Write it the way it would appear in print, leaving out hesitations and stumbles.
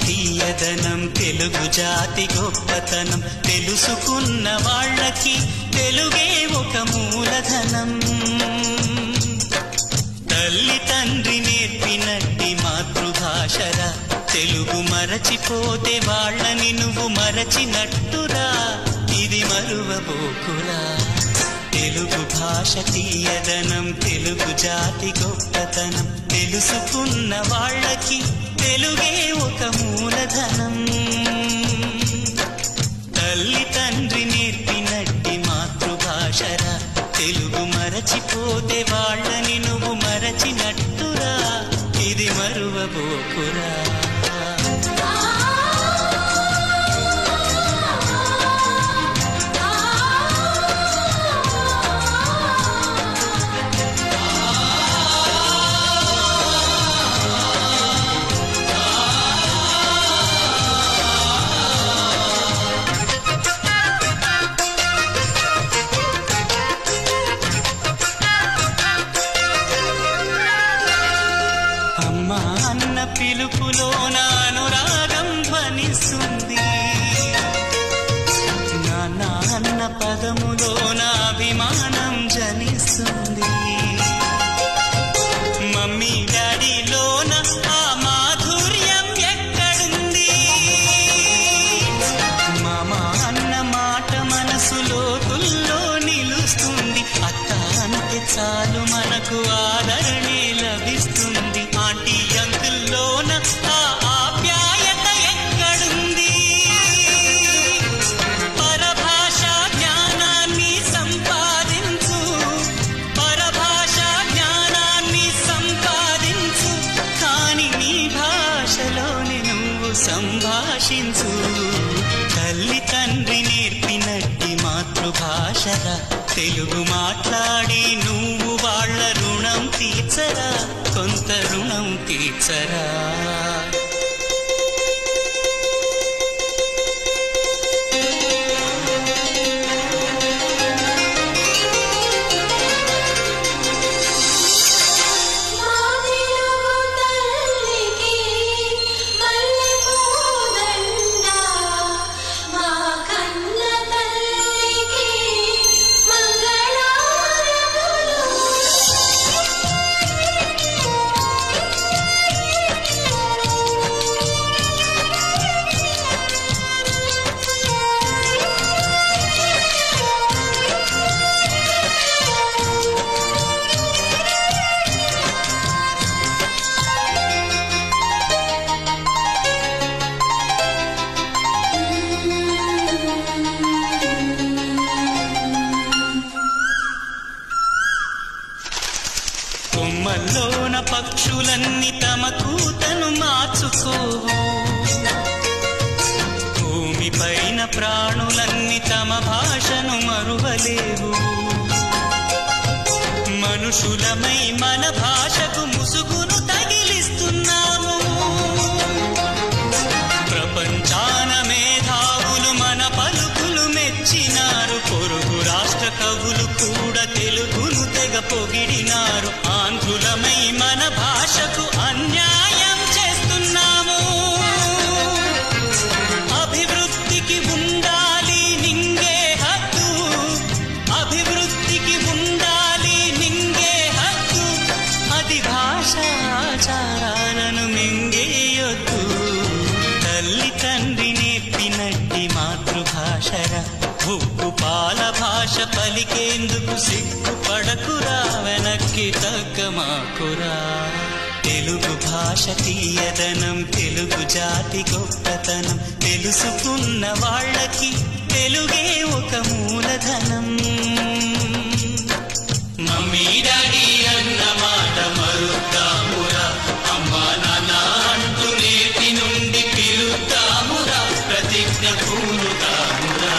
తీయదనం తెలుగు జాతి గొప్పతనం తెలుసుకున్న వాళ్ళకి తెలుగే ఒక మూలధనం. తల్లి తండ్రి నేర్పినట్టి మాతృభాషరా, తెలుగు మరచిపోతే వాళ్ళని నువ్వు మరచినట్టురా, ఇది మరువబోకురా. తెలుగు భాష తీయదనం తెలుగు జాతి గొప్పతనం తెలుసుకున్న వాళ్ళకి తెలుగే ఒక మూలధనం. తల్లి తండ్రి నేర్పినట్టి మాతృభాషరా, తెలుగు మరచిపోతే వాళ్ళని నువ్వు మరచినట్టురా, ఇది మరువబోకురా. పిలుపులోన అనురాగం ధ్వనిస్తుంది, నాన్న అన్న పదములోన అభిమానం జనిస్తుంది. మమ్మీ డాడీలోన ఆ మాధుర్యం ఎక్కడుంది? మామ అన్న మాట మనసులో తుల్లో నిలుస్తుంది. అత్త అంటే చాలు మనకు ఆదరణే లభిస్తుంది. ఆంటీ అంకుల్లోన ఆ ఆప్యాయత ఎక్కడుంది? పరభాషా జ్ఞానాన్ని సంపాదించు, పరభాషా జ్ఞానాన్ని సంపాదించు, కాని నీ భాషలోని నువ్వు సంభాషించు. తల్లి తండ్రి నేర్పినట్టి మాతృభాషరా, తెలుగు మాట్లాడి నువ్వు వాళ్ళ రుణం తీర్చరా, కొంత రుణం తీర్చరా. కొమ్మల్లోన పక్షులన్నీ తమ కూతను మార్చుకోవు, భూమిపైన ప్రాణులన్నీ తమ భాషను మరువలేవు. మనుషులమై మన భాషకు ముసుగును తగిలిస్తున్నాము. ప్రపంచాన మేధావులు మన పలుకులు మెచ్చినారు. పొరుగు రాష్ట్ర కవులు కూడా తెలుగును తెగ పొగిడినారు. ఆంధ్రులమై మన భాషకు అన్యాయం చేస్తున్నాము. అభివృద్ధికి ఉండాలి నింగే హద్దు, అభివృద్ధికి ఉండాలి నింగే హద్దు, అది భాషాచారాలను మింగేయొద్దు. తల్లి తండ్రి నేర్పినట్టి మాతృభాషరా, ఉప్పు పాల భాష పలికేందుకు సిగ్గుపడకురా, వెనక్కి తగ్గమాకురా. తెలుగు భాష తీయదనం తెలుగు జాతి గొప్పతనం తెలుసుకున్న వాళ్ళకి తెలుగే ఒక మూలధనం. మమ్మీ డాడీ అన్న మాట మరుద్దామురా, అమ్మా నాన్న అంటూ నేటి నుండి పిలుద్దామురా. ప్రతి ప్రతిజ్ఞ పూనుతామురా.